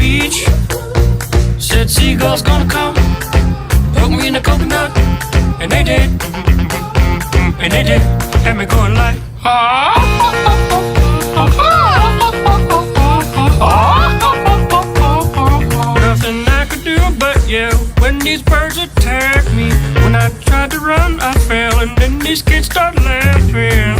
beach. Said seagulls gonna come, put me in a coconut, and they did, and they did. Had me going like, nothing I could do but yell when these birds attacked me. When I tried to run, I fell, and then these kids started laughing.